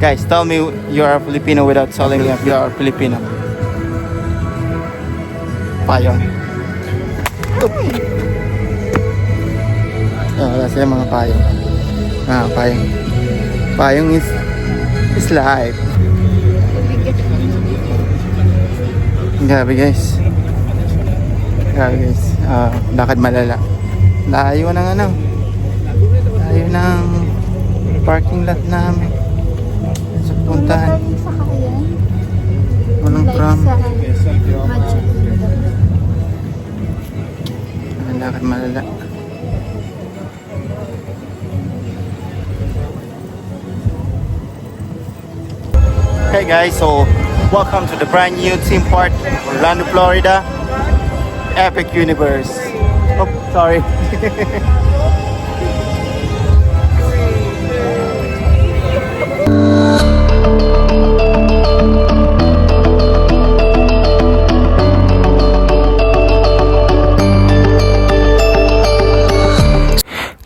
Guys, tell me you are a Filipino without telling me you are Filipino. Payong. Wala sila mga payong. Payong. Payong is life. Grabe guys. Lakad malala. Layo ng layo ng parking lot namin. Sa puntahan. Walang pram. Lakad malala. Hey guys, so welcome to the brand new theme park, Orlando, Florida, Epic Universe. Oh, sorry.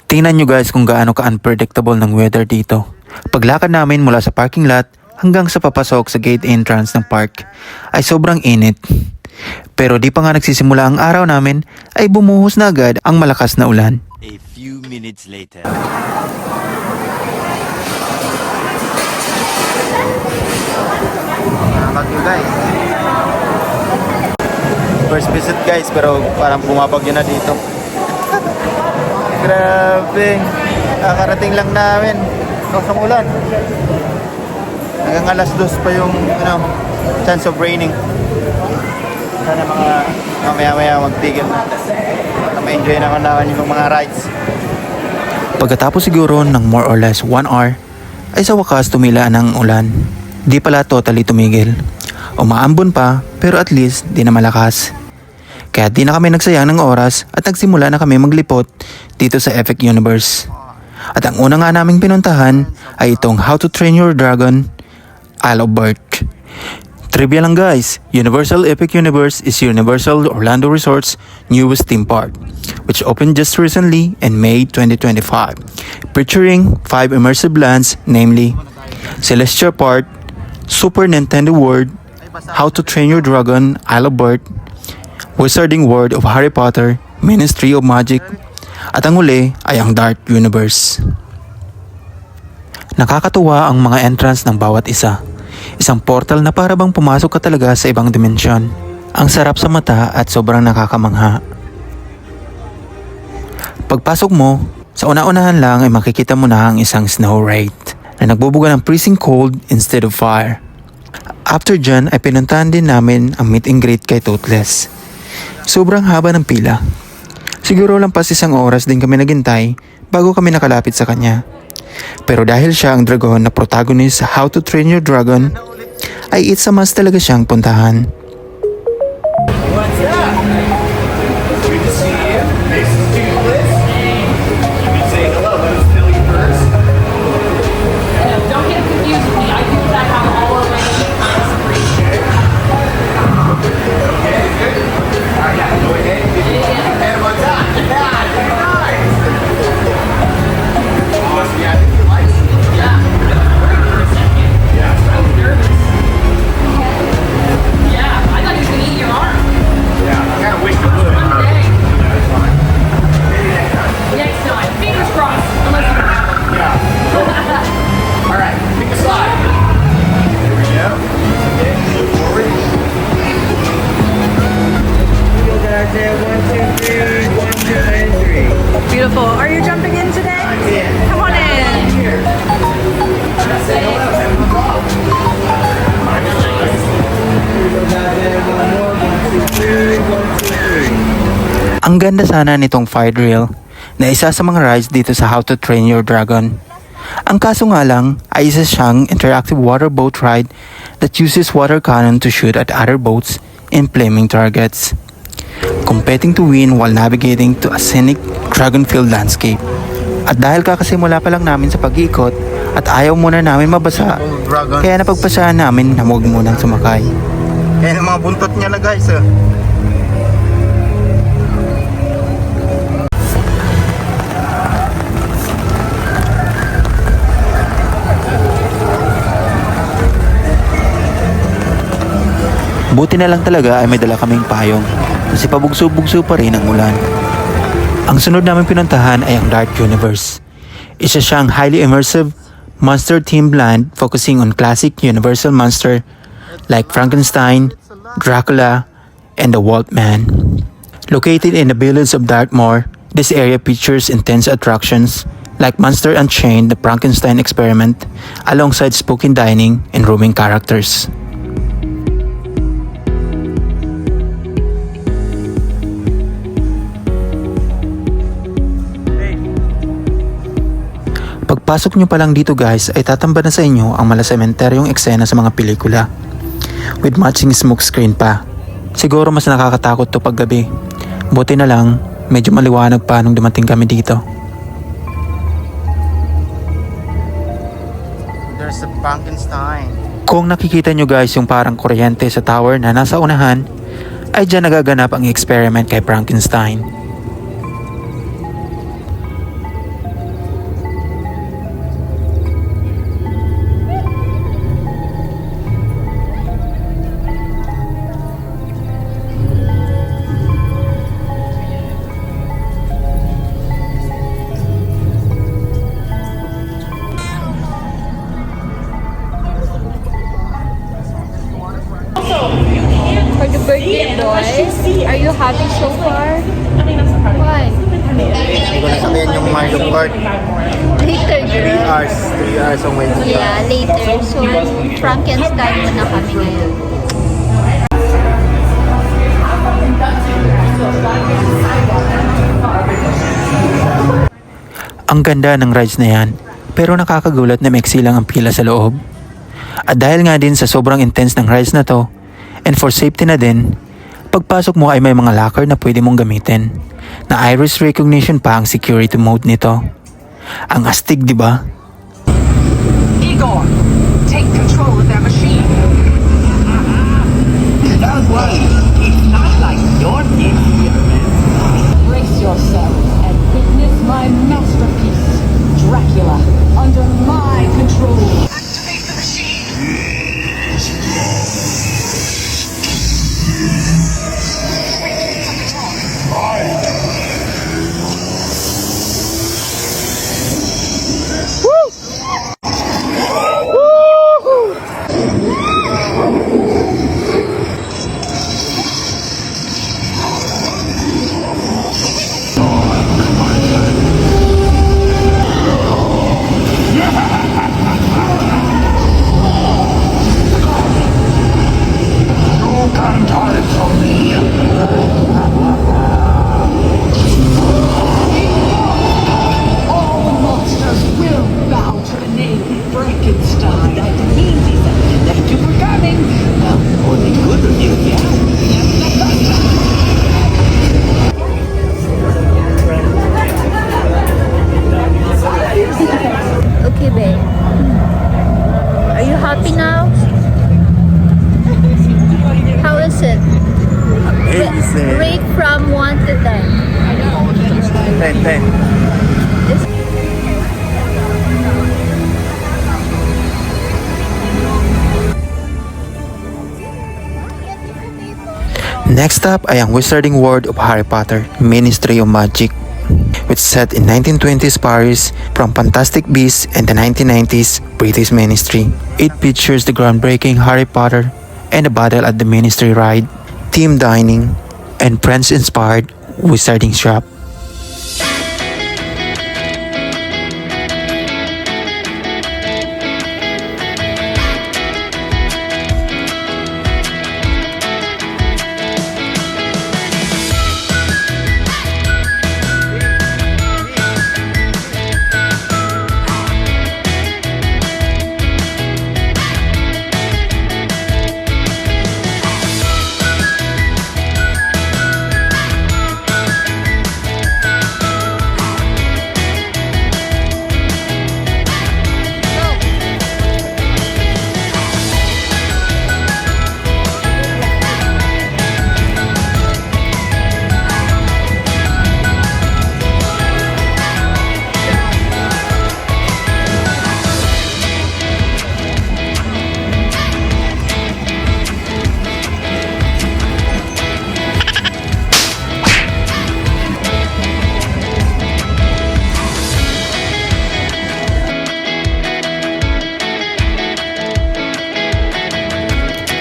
Tingnan nyo guys kung gaano ka-unpredictable ng weather dito. Paglakad namin mula sa parking lot hanggang sa papasok sa gate entrance ng park ay sobrang init. Pero di pa nga nagsisimula ang araw namin ay bumuhos na agad ang malakas na ulan. A few minutes later. Bagyo guys. First visit guys, pero parang bumabagyo na dito. Grabe. Kakarating lang namin. Kasang ulan. Hanggang alas 2 pa yung chance of raining. Sana mamaya magtigil na. Ma-enjoy na naman yung mga rides. Pagkatapos siguro ng more or less 1 hour, ay sa wakas tumila ng ulan. Di pala totally tumigil. Umaambon pa, pero at least di na malakas. Kaya di na kami nagsayang ng oras at nagsimula na kami maglipot dito sa Epic Universe. At ang una nga naming pinuntahan ay itong How to Train Your Dragon, Isle of Bert. Trivia lang guys, Universal Epic Universe is Universal Orlando Resort's newest theme park, which opened just recently in May 2025, featuring 5 immersive lands, namely Celestia Park, Super Nintendo World, How to Train Your Dragon, Isle of Bert, Wizarding World of Harry Potter, Ministry of Magic, at ang huli ay ang Dark Universe. Nakakatuwa ang mga entrance ng bawat isa. Isang portal na para bang pumasok ka talaga sa ibang dimensyon. Ang sarap sa mata at sobrang nakakamangha. Pagpasok mo, sa una-unahan lang ay makikita mo na ang isang snow wraith na nagbubuga ng freezing cold instead of fire. After dyan ay pinuntahan din namin ang meet and greet kay Toothless. Sobrang haba ng pila. Siguro lang pas 1 oras din kami naghintay bago kami nakalapit sa kanya. Pero dahil siya ang dragon na protagonist sa How to Train Your Dragon, ay it's a must talaga siyang puntahan. What's up? Good to see you. This is Toothless. You've been saying hello, but it's Billy first. Don't get confused with me. I do that how all already kinds of Okay, good. All right, go ahead. And one time. Nice. Awesome. Yeah, I think you like it. Yeah. For a second. Yeah. I was nervous. Yeah, I thought he was gonna eat your arm. Yeah, I kind of wish it would. One day. That's fine. Next time. Fingers crossed. Unless you have one. Yeah. All right, pick a slide. There we go. Okay, move forward. Beautiful. Are you jumping in today? Come on in. Ang ganda sana nitong fire drill na isa sa mga rides dito sa How to Train Your Dragon. Ang kaso nga lang ay isa siyang interactive water boat ride that uses water cannon to shoot at other boats and flaming targets, competing to win while navigating to a scenic dragon-filled landscape. At dahil kakasimula pa lang namin sa pag-iikot at ayaw muna namin mabasa, kaya napagpasahan namin na huwag munang sumakay. Kaya ng mga buntot niya na guys. Buti na lang talaga ay may dala kaming payong kasi pabugso-bugso pa rin ang ulan. Ang sunod namin pinuntahan ay ang Dark Universe. Isa siyang highly immersive monster-themed land focusing on classic universal monster like Frankenstein, Dracula, and the Wolfman. Located in the village of Dartmoor, this area features intense attractions like Monster Unchained, the Frankenstein Experiment, alongside spooky dining and roaming characters. Pagpasok nyo pa lang dito guys ay tatamba na sa inyo ang malasementeryong eksena sa mga pelikula with matching smoke screen pa. Siguro mas nakakatakot to pag gabi. Buti na lang medyo maliwanag pa nung dumating kami dito. There's a Frankenstein. Kung nakikita nyo guys yung parang kuryente sa tower na nasa unahan, ay dyan nagaganap ang experiment kay Frankenstein. For the birthday boy, are you happy so far? Why? Hindi ko na sabihin yung Mario Kart. Later, girl. 3 hours ang waiting. Yeah, later. So, Frankenstein muna kami ngayon. Ang ganda ng rides na yan, pero nakakagulat na maiksi lang ang pila sa loob. At dahil nga din sa sobrang intense ng rides na to, and for safety na din, pagpasok mo ay may mga locker na pwede mong gamitin, na iris recognition pa ang security mode nito. Ang astig, di ba? Igor, take control of that machine. Don't worry, it's not like your experiment. Brace yourself and witness my masterpiece, Dracula, under my control. Activate the machine. All monsters will bow to the name Frankenstein. That means that you were coming. Only good of you, yeah. Okay, babe. Are you happy now? How is it? Rate from 1 to 10. 10. Next up ay ang Wizarding World of Harry Potter, Ministry of Magic, which set in 1920s Paris from Fantastic Beasts and the 1990s British Ministry. It features the groundbreaking Harry Potter and the Battle at the Ministry ride, team dining, and French-inspired wizarding shop.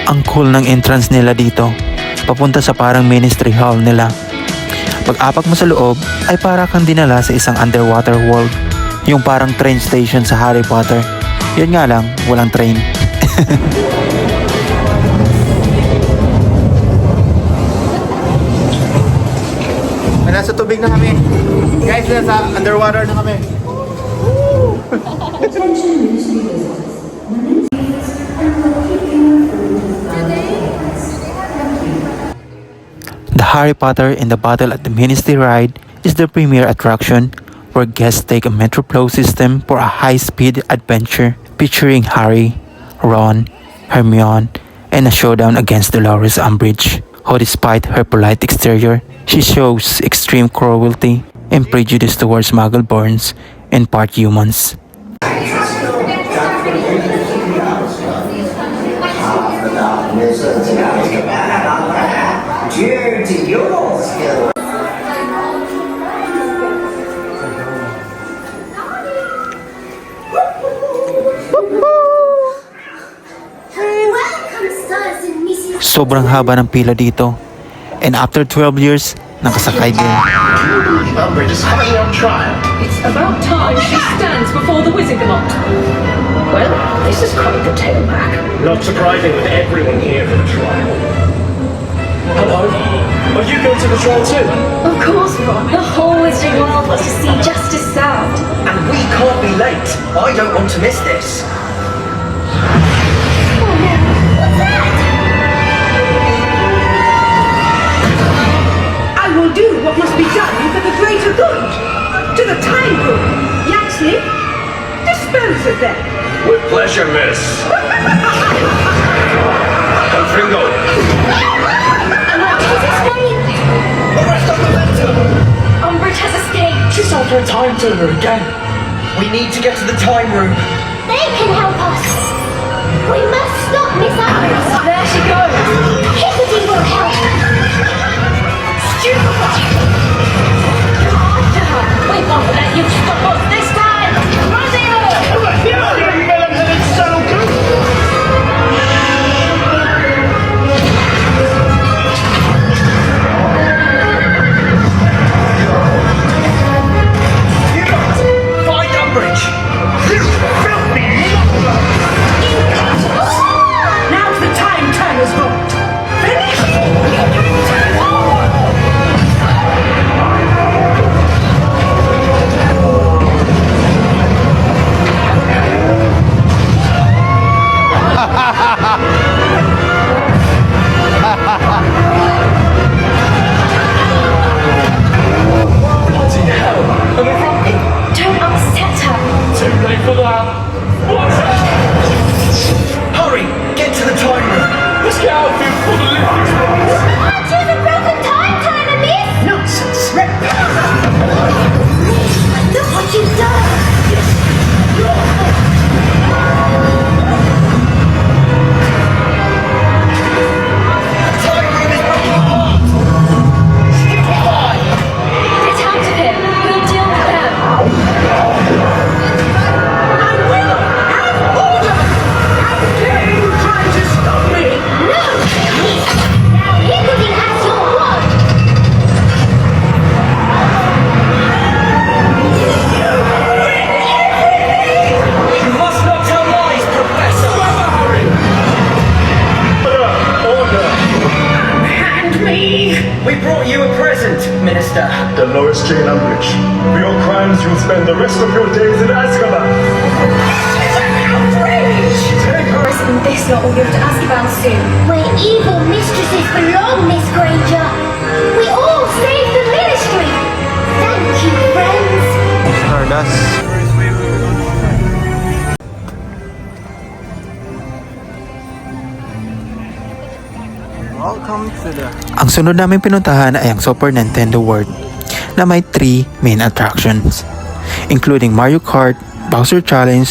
Ang cool ng entrance nila dito, papunta sa parang ministry hall nila. Pag-apak mo sa loob, ay para kang dinala sa isang underwater world. Yung parang train station sa Harry Potter. Yun nga lang, walang train. Nasa tubig na kami. Guys, nasa underwater na kami. The Harry Potter and the Battle at the Ministry ride is the premier attraction where guests take a Metroflow system for a high-speed adventure featuring Harry, Ron, Hermione, and a showdown against Dolores Umbridge, who despite her polite exterior, she shows extreme cruelty and prejudice towards Muggle-borns and part humans. Sobrang haba ng pila dito. And after 12 years, nakasakay din. Umbridge is finally on trial. It's about time she stands before the Wizardgamot. Well, this is quite the tailback. Not surprising with everyone here for the trial. Hello? Are you going to the trial too? Of course, Ron. The whole Wizarding world wants to see justice served. And we can't be late. I don't want to miss this. I will do what must be done for the greater good. To the time room. Yaxley, dispose of them. With pleasure, miss. Confringo. And what does it explain? Arrest on the letter. Umbridge has escaped. She's after a time turner again. We need to get to the time room. They can help us. We must stop Miss Umbridge. There she goes. Hickory will help. After her. We won't let you stop us this time. Romeo! Find Umbridge. Now's the time turner's vote. Don't upset her. Too late for that. What? Hurry, get to the time room. Let's get out of here before the lift explodes. Aren't you the broken time turner, miss? Nonsense. Look what you've done. Time room is broken apart. Stupefy. Get out of here. We'll deal with them. I will have order. How dare you try to stop me? No! Now Hickory has your word! You must not tell lies, Professor. Order. Hand me. We brought you a present, Minister. Dolores Jane Umbridge. For your crimes, you'll spend the rest of your days in Azkaban. Take her. Isn't this not all you have to ask about soon? Where evil mistresses belong, Miss Granger. We all saved the ministry. Thank you, friends. Stardust. Welcome to the... Ang sunod namin pinuntahan ay ang Super Nintendo World na may 3 main attractions, including Mario Kart, Bowser Challenge,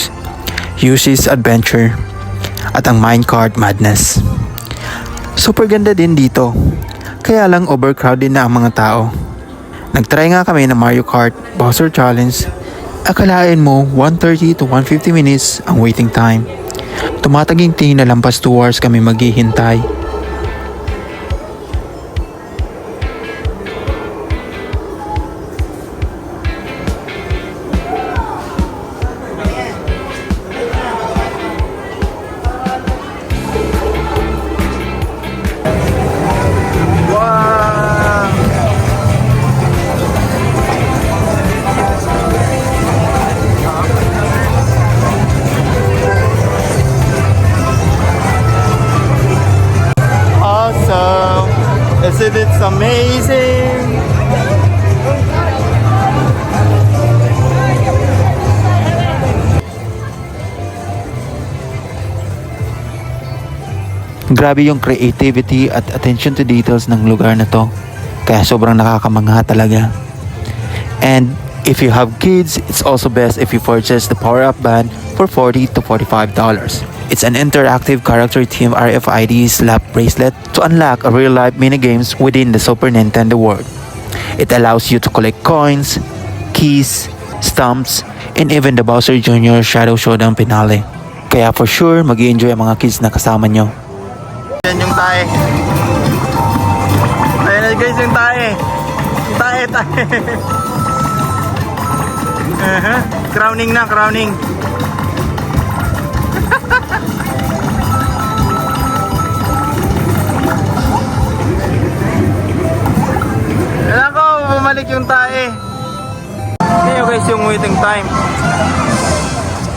Yoshi's Adventure, at ang Minecart Madness. Super ganda din dito, kaya lang overcrowded na ang mga tao. Nagtry nga kami ng Mario Kart Bowser Challenge. Akalain mo 130 to 150 minutes ang waiting time. Tumataginting na lampas 2 hours kami maghihintay. Awesome! Isn't it amazing? Grabe yung creativity at attention to details ng lugar na to. Kaya sobrang nakakamangha talaga. And if you have kids, it's also best if you purchase the Power Up Band for $40 to $45. It's an interactive character team RFID slap bracelet to unlock a real-life minigames within the Super Nintendo world. It allows you to collect coins, keys, stamps, and even the Bowser Jr. Shadow Showdown finale. Kaya for sure, mag-i-enjoy ang mga kids na kasama nyo. Yan yung tae. Ayan na guys yung tae. Tae. Crowning na, crowning. Alam ko, bumalik yung tae. Ngayon guys yung waiting time.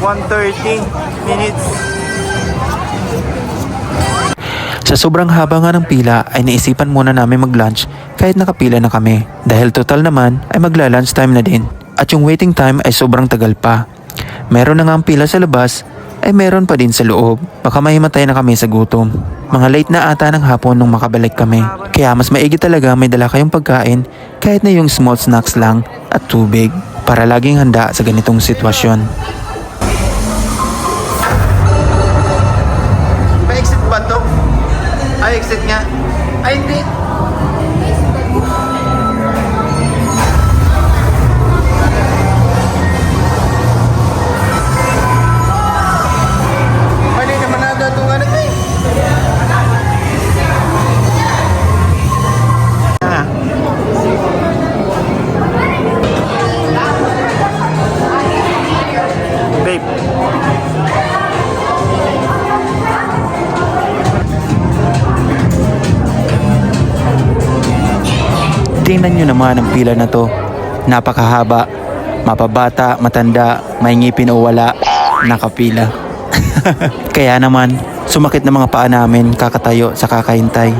1:30 minutes. Sa sobrang haba nga ng pila ay naisipan muna namin mag-lunch kahit nakapila na kami dahil total naman ay magla-lunch time na din at yung waiting time ay sobrang tagal pa. Meron na nga ang pila sa labas ay meron pa din sa loob. Baka mahimatay na kami sa gutom. Mga late na ata ng hapon nung makabalik kami. Kaya mas maigi talaga may dala kayong pagkain kahit na yung small snacks lang at tubig para laging handa sa ganitong sitwasyon. Pa-exit ba to? Ay, exit nga. Ay, hindi. Mali naman na itong ano to eh. Babe. Tingnan nyo naman ang pila na to. Napakahaba. Mapabata, matanda, may ngipin o wala, nakapila. Kaya naman, sumakit na mga paa namin kakatayo sa kakahintay.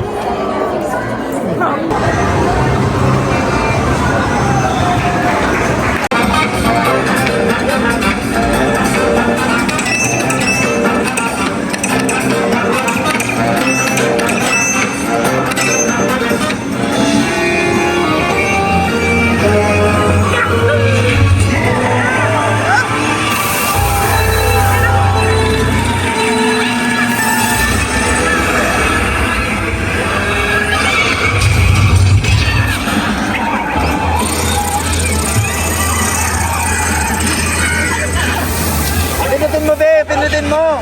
Pindutin mo, be. Pindutin mo.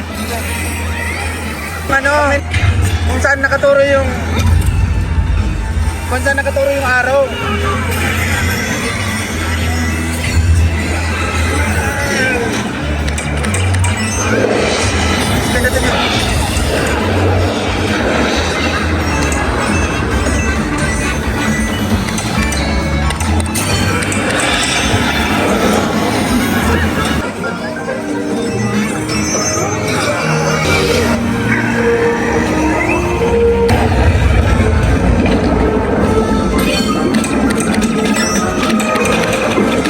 Ano? Kung saan nakaturo yung... Kung saan nakaturo yung araw. Pindutin mo.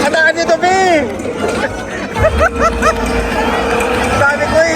Hataan nyo to, be! Sabi ko eh.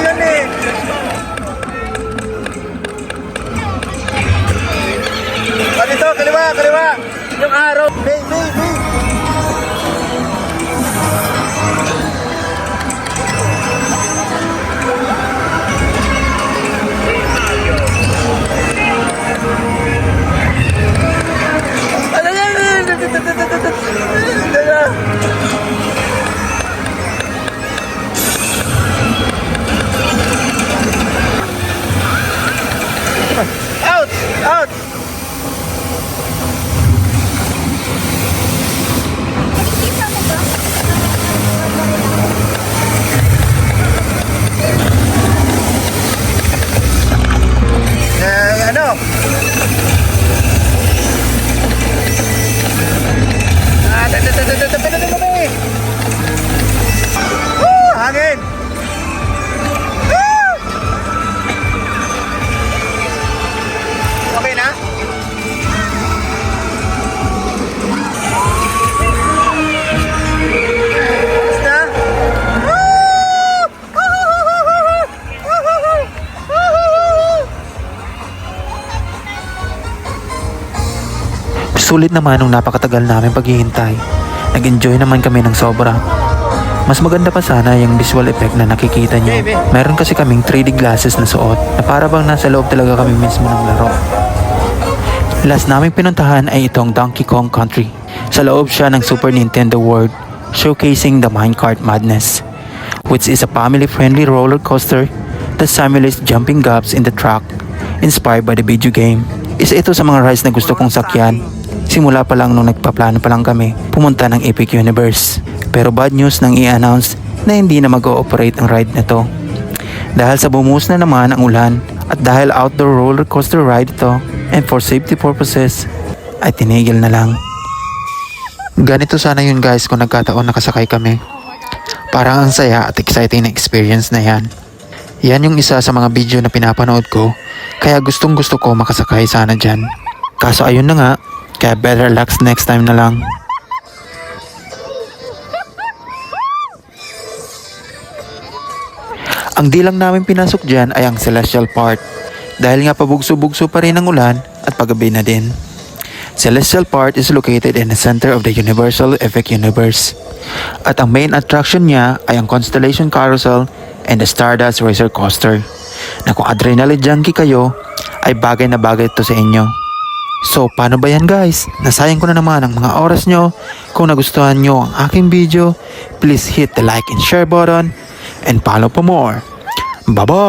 Sulit naman nung napakatagal namin paghihintay. Nag-enjoy naman kami ng sobra. Mas maganda pa sana yung visual effect na nakikita nyo. Meron kasi kaming 3D glasses na suot na para bang nasa loob talaga kami mismo ng laro. Last naming pinuntahan ay itong Donkey Kong Country. Sa loob siya ng Super Nintendo World, showcasing the minecart madness, which is a family-friendly roller coaster that simulates jumping gaps in the track inspired by the video game. Isa ito sa mga rides na gusto kong sakyan. Simula pa lang nung nagpaplano pa lang kami pumunta ng Epic Universe. Pero bad news nang i-announce na hindi na mag-ooperate ang ride na to. Dahil sa bumuhos na naman ang ulan at dahil outdoor roller coaster ride ito and for safety purposes ay tinigil na lang. Ganito sana yun guys kung nagkataon nakasakay kami. Parang ang saya at exciting na experience na yan. Yan yung isa sa mga video na pinapanood ko, kaya gustong gusto ko makasakay sana dyan. Kaso ayun na nga, kaya better luck next time na lang. Ang di lang namin pinasok dyan ay ang Celestial Part, dahil nga pabugso-bugso pa rin ang ulan at paggabi na din. Celestial Part is located in the center of the Universal Epic Universe. At ang main attraction niya ay ang Constellation Carousel and the Stardust Racer Coaster, na kung adrenaline junkie kayo, ay bagay na bagay ito sa inyo. So paano ba yan guys? Nasayang ko na naman ang mga oras nyo. Kung nagustuhan nyo ang aking video, please hit the like and share button and follow for more. Bye-bye!